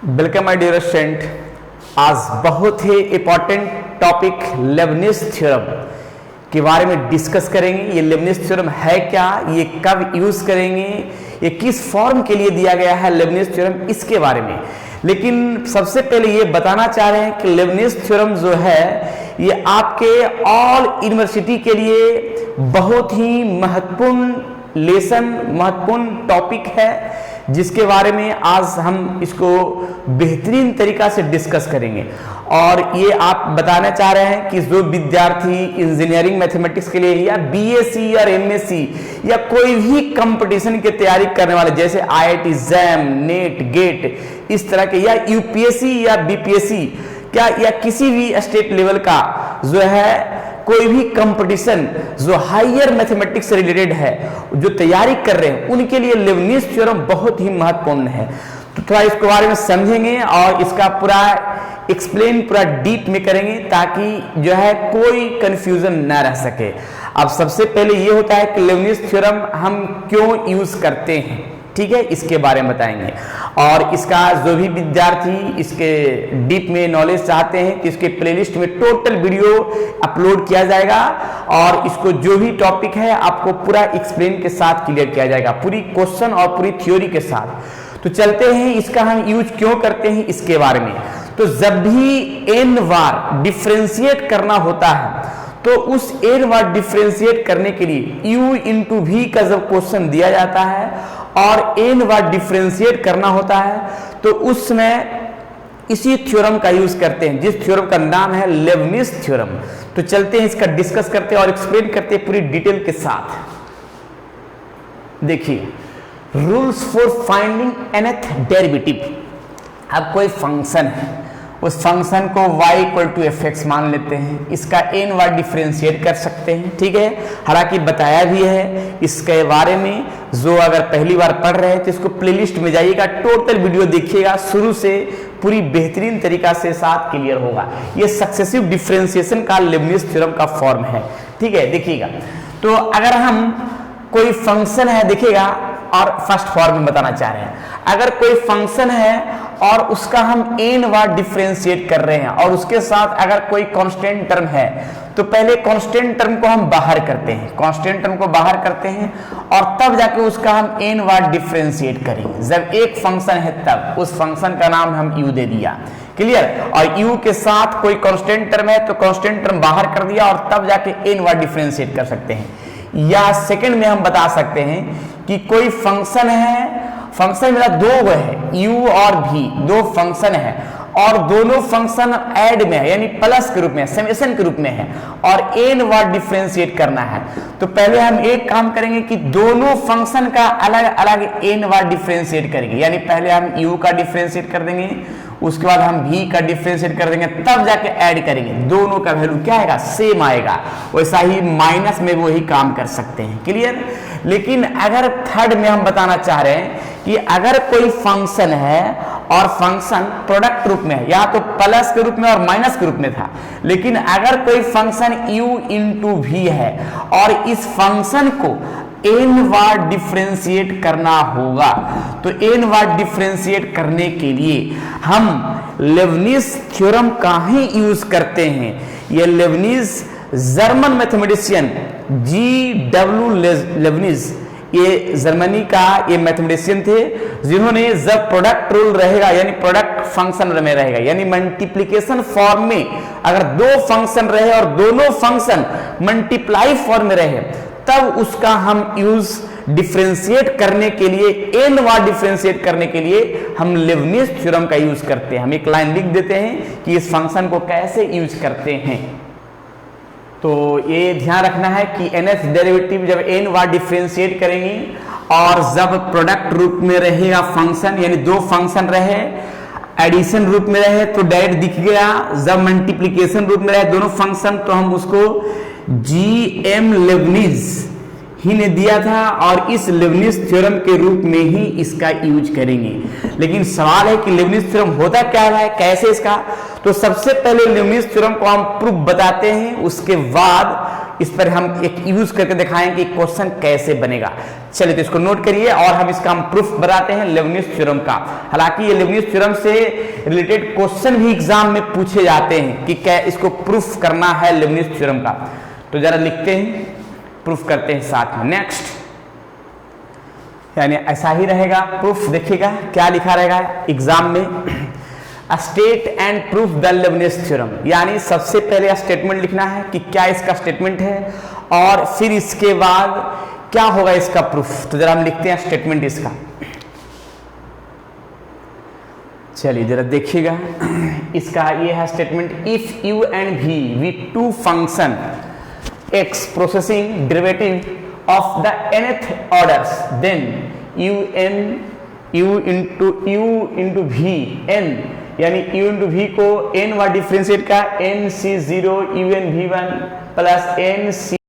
Welcome my dear student. आज बहुत ही इंपॉर्टेंट टॉपिक लेबनिज थ्योरम के बारे में डिस्कस करेंगे। ये लेबनिज थ्योरम है क्या, ये कब यूज करेंगे, ये किस फॉर्म के लिए दिया गया है लेबनिज थ्योरम, इसके बारे में। लेकिन सबसे पहले ये बताना चाह रहे हैं कि लेबनिज थ्योरम जो है ये आपके ऑल यूनिवर्सिटी के लिए बहुत ही महत्वपूर्ण लेसन, महत्वपूर्ण टॉपिक है, जिसके बारे में आज हम इसको बेहतरीन तरीका से डिस्कस करेंगे। और ये आप बताना चाह रहे हैं कि जो विद्यार्थी इंजीनियरिंग मैथमेटिक्स के लिए या बीएससी या एमएससी या कोई भी कंपटीशन की तैयारी करने वाले, जैसे आईआईटी, जैम, नेट, गेट, इस तरह के, या यूपीएससी या बीपीएससी क्या, या किसी भी स्टेट लेवल का जो है कोई भी कंपटीशन जो हायर मैथमेटिक्स से रिलेटेड है, जो तैयारी कर रहे हैं, उनके लिए लेबनिज थ्योरम बहुत ही महत्वपूर्ण है। तो थोड़ा इसके बारे में समझेंगे और इसका पूरा एक्सप्लेन पूरा डीप में करेंगे, ताकि जो है कोई कंफ्यूजन ना रह सके। अब सबसे पहले ये होता है कि लेबनिज थ्योरम हम क्यों यूज करते हैं, ठीक है, इसके बारे में बताएंगे। और इसका जो भी विद्यार्थी इसके डीप में नॉलेज चाहते हैं कि इसके प्लेलिस्ट में टोटल वीडियो अपलोड किया जाएगा और इसको जो भी टॉपिक है आपको पूरा एक्सप्लेन के साथ क्लियर किया जाएगा, पूरी क्वेश्चन और पूरी थ्योरी के साथ। तो चलते हैं इसका हम यूज क्यों करते हैं इसके बारे में। तो जब भी n बार डिफ्रेंशिएट करना होता है तो उस n बार डिफ्रेंशिएट करने के लिए u इंटू v का जब क्वेश्चन दिया जाता है और n बार डिफ्रेंशिएट करना होता है तो उस समय इसी थ्योरम का यूज करते हैं, जिस थ्योरम का नाम है लेबनिज थ्योरम। तो चलते हैं इसका डिस्कस करते हैं और एक्सप्लेन करते हैं पूरी डिटेल के साथ। देखिए, rules for finding nth derivative. अब कोई फंक्शन है, उस फंक्शन को y equal to f x मान लेते हैं, इसका n बार डिफ्रेंशिएट कर सकते हैं, ठीक है। हालांकि बताया भी है इसके बारे में, जो अगर पहली बार पढ़ रहे हैं तो इसको प्लेलिस्ट में जाइएगा, टोटल वीडियो देखिएगा शुरू से, पूरी बेहतरीन तरीका से साथ क्लियर होगा। ये सक्सेसिव डिफ्रेंशिएशन का लेबनिज थ्योरम का फॉर्म है, ठीक है। देखिएगा, तो अगर हम कोई फंक्शन है, देखिएगा, और फर्स्ट फॉर्म में बताना चाह रहे हैं, अगर कोई फंक्शन है और उसका हम n बार डिफरेंशिएट कर रहे हैं और उसके साथ अगर कोई कांस्टेंट टर्म है, तो पहले कांस्टेंट टर्म को हम बाहर करते हैं, कांस्टेंट टर्म को बाहर करते हैं और तब जाके उसका हम n बार डिफरेंशिएट करेंगे। जब एक फंक्शन है तब उस फंक्शन का नाम हम u दे दिया, क्लियर। और u के साथ कोई कांस्टेंट टर्म है तो कांस्टेंट टर्म बाहर कर दिया और तब जाके n बार डिफरेंशिएट कर सकते हैं। या सेकंड में हम बता सकते हैं कि कोई फंक्शन है, फंक्शन मेरा दो है, u और v, दो फंक्शन है और दोनों फंक्शन ऐड में है, यानी प्लस के रूप में, समेशन के रूप में है और n बार डिफरेंशिएट करना है। तो पहले हम एक काम करेंगे कि दोनों फंक्शन का अलग अलग n बार डिफरेंशिएट करेंगे, यानी पहले हम u का डिफरेंशिएट कर देंगे, उसके बाद हम v का डिफरेंशिएट कर देंगे, तब जाके ऐड करेंगे, दोनों का वैल्यू क्या आएगा, सेम आएगा। वैसा ही माइनस में वही काम कर सकते हैं, क्लियर। लेकिन अगर थर्ड में हम बताना चाह रहे हैं कि अगर कोई फंक्शन है और फंक्शन प्रोडक्ट रूप में है, या तो प्लस के रूप में और माइनस के रूप में था, लेकिन अगर कोई फंक्शन u इंटू v है और इस फंक्शन को n बार डिफरेंशिएट करना होगा, तो n बार डिफरेंशिएट करने के लिए हम लेबनिज थ्योरम का ही यूज करते हैं। ये Lebanese German mathematician G.W. Lebanese, ये जर्मनी का ये मैथमेटिशियन थे, जिन्होंने जब प्रोडक्ट रूल रहेगा, यानी प्रोडक्ट फंक्शन में रहेगा, यानी मल्टीप्लिकेशन फॉर्म में अगर दो फंक्शन रहे और दोनों फंक्शन मल्टीप्लाई फॉर्म में रहे, तब उसका हम यूज डिफरेंशिएट करने के लिए, n बार डिफरेंशिएट करने के लिए हम लेबनिज थ्योरम का यूज करते हैं। हम एक लाइन लिख देते हैं कि इस फंक्शन को कैसे यूज करते हैं। तो ये ध्यान रखना है कि nth डेरिवेटिव जब n बार डिफरेंशिएट करेंगे और जब प्रोडक्ट रूप में रहेगा फंक्शन, यानी दो फंक्शन रहे, एडिशन रूप में रहे तो डायरेक्ट दिख गया, जब मल्टीप्लिकेशन रूप में रहे दोनों फंक्शन तो हम उसको G.M. लेबनिज ही ने दिया था और इस लेबनिज थ्योरम के रूप में ही इसका यूज करेंगे। लेकिन सवाल है कि लेबनिज थ्योरम होता क्या है, कैसे इसका। तो सबसे पहले लेबनिज थ्योरम को हम प्रूफ बताते हैं, उसके बाद इस पर हम एक यूज करके दिखाएंगे कि क्वेश्चन कैसे बनेगा। चलिए तो इसको नोट करिए और हम इसका हम प्रूफ बताते हैं लेबनिज थ्योरम का। हालांकि ये लेबनिज थ्योरम से रिलेटेड क्वेश्चन भी एग्जाम में पूछे जाते हैं कि क्या इसको प्रूफ करना है लेबनिज थ्योरम का। तो जरा लिखते हैं, प्रूफ करते हैं साथ में। नेक्स्ट यानी ऐसा ही रहेगा प्रूफ। देखिएगा क्या लिखा रहेगा एग्जाम में, state and proof the Lebanese theorem, यानी सबसे पहले स्टेटमेंट लिखना है कि क्या इसका स्टेटमेंट है और फिर इसके बाद क्या होगा इसका प्रूफ। तो जरा हम लिखते हैं स्टेटमेंट इसका। चलिए जरा देखिएगा इसका ये है statement, if u and v v two function x processing derivative of the nth orders, then u into v n, यानी u into v को n बार डिफरेंशिएट का n c0 un v1 plus n c